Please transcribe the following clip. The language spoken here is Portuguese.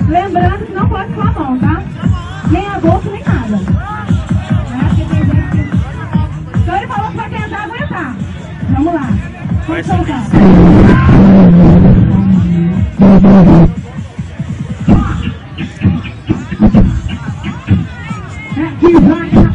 Lembrando que não pode com a mão, tá? Nem a bolsa, nem nada. Então ele falou que vai tentar aguentar. Vamos lá. Vamos soltar. Devagar.